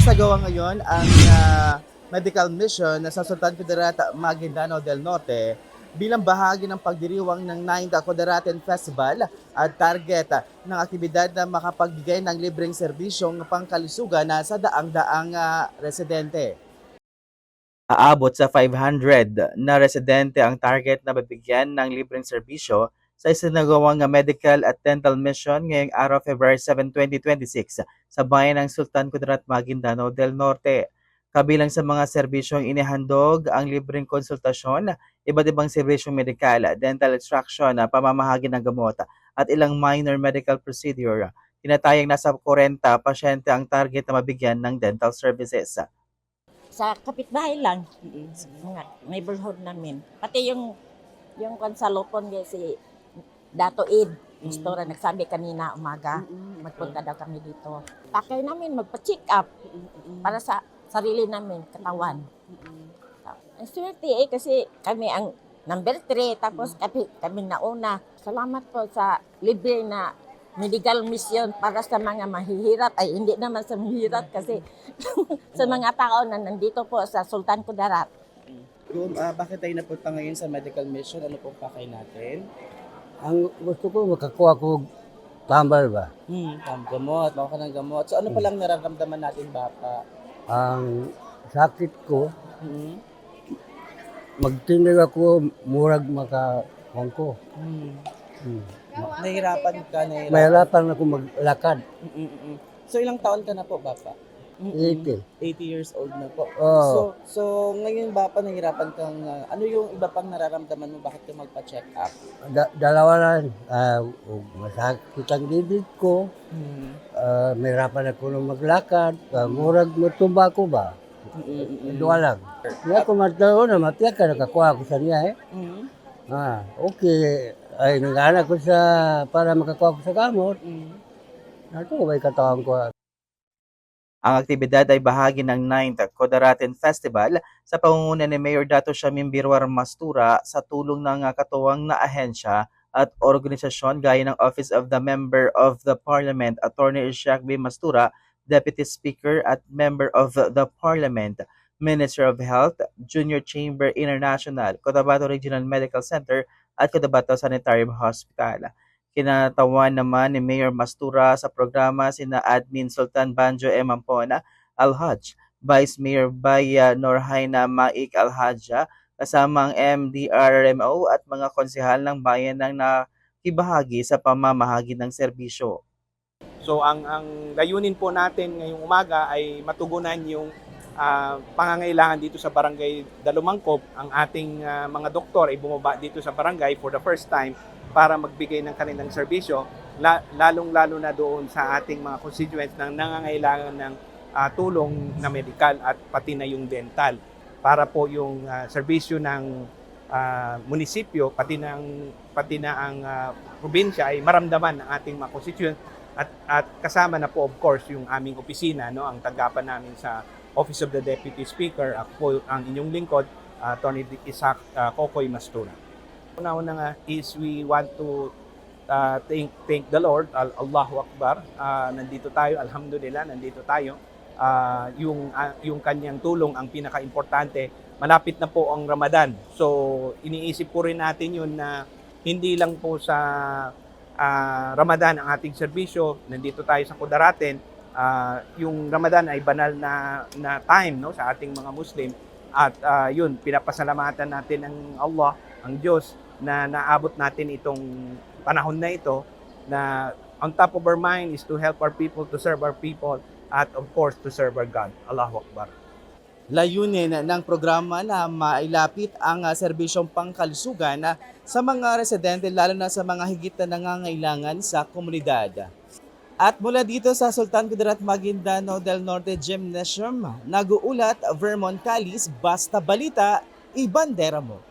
Isinasagawa ngayon ang medical mission sa Sultan Kudarat Maguindanao del Norte bilang bahagi ng pagdiriwang ng 9th Kudaraten Festival at target ng aktibidad na makapagbigay ng libreng serbisyong pangkalusugan sa daang-daang residente. Aabot sa 500 na residente ang target na mabigyan ng libreng serbisyo sa isinagawang medical at dental mission ngayong araw February 7, 2026 sa bayan ng Sultan Kudarat Maguindanao del Norte. Kabilang sa mga serbisyong inihandog ang libreng konsultasyon, iba't ibang serbisyong medikal, dental extraction, pamamahagi ng gamot at ilang minor medical procedure. Tinatayang nasa 40 pasyente ang target na mabigyan ng dental services. Sa kapitbahay lang, sa mga neighborhood namin. Pati yung konsalopon si Dato Id, Mistura, nagsabi kanina umaga, magpunta daw kami dito. Takay namin magpa-check up para sa sarili namin, katawan. Ang swerte kasi kami ang number 3, tapos kami nauna. Salamat po sa libre na medical mission para sa mga mahihirap. Ay, hindi naman sa mahihirap kasi sa mga tao na nandito po sa Sultan Kudarat. Bakit tayo napunta ngayon sa medical mission? Ano pong pakay natin? Ang gusto ko, makakuha ko tambal ba? Gamot, maka ng gamot. So ano palang nararamdaman natin, Bapa? Ang sakit ko, magtindig ako, murag makakuha ko. Nahirapan ka, Mahirapan ako maglakad. So ilang taon ka na po, Bapa? 80. 80 years old na po. Oo. So ngayon, Bapa, nahirapan kang, ano yung iba pang nararamdaman mo? Bakit ka magpa-check up? Dalawa lang, masakit ang dibig ko, mahirapan ako na maglakad, murag matumba ko ba? Dua lang. Kaya ko matao na matiyak ka, nakakuha ko sa niya okay. Ay, nag-anak ko para makakuha ko sa gamot. Nato ko ba katawan ko? Ang aktibidad ay bahagi ng 9th Kudaraten Festival sa pangunguna ni Mayor Dato Shamim Birwar Mastura sa tulong ng katuwang na ahensya at organisasyon gaya ng Office of the Member of the Parliament, Attorney Ishaq B. Mastura, Deputy Speaker at Member of the Parliament, Minister of Health, Junior Chamber International, Cotabato Regional Medical Center at Cotabato Sanitarium Hospital. Kinatawan naman ni Mayor Mastura sa programa sina Admin Sultan Banjo M. Ampona Al-Hajj, Vice Mayor Baya Norhaina Maik Al-Hajja, kasama ang MDRMO at mga konsehal ng bayan ng nakibahagi sa pamamahagi ng serbisyo. So ang layunin po natin ngayong umaga ay matugunan yung pangangailangan dito sa Barangay Dalumangkop. Ang ating mga doktor ay bumaba dito sa barangay for the first time para magbigay ng kanilang serbisyo, lalong-lalo na doon sa ating mga constituents na nangangailangan ng tulong na medikal at pati na yung dental. Para po yung serbisyo ng munisipyo, pati na ang probinsya ay maramdaman ng ating mga constituents at kasama na po of course yung aming opisina, no, ang tanggapan namin sa Office of the Deputy Speaker, ako ang inyong lingkod, Attorney Ishaq Kokoy Mastura. Una nga is we want to thank the Lord, Allahu Akbar. Nandito tayo, alhamdulillah, nandito tayo. Yung kanyang tulong ang pinaka-importante. Malapit na po ang Ramadan. So iniisip po rin natin yun na hindi lang po sa Ramadan ang ating serbisyo. Nandito tayo sa Kudaraten. Yung Ramadan ay banal na time, no, sa ating mga Muslim. At yun, pinapasalamatan natin ang Allah, ang Diyos, na naabot natin itong panahon na ito, na on top of our mind is to help our people, to serve our people, at of course to serve our God. Allahu Akbar. Layunin ng programa na mailapit ang serbisyong pangkalusugan sa mga residente, lalo na sa mga higit na nangangailangan sa komunidad. At mula dito sa Sultan Kudarat Maguindanao del Norte Gymnasium, nag-uulat Vermont Calis, Basta Balita, ibandera mo.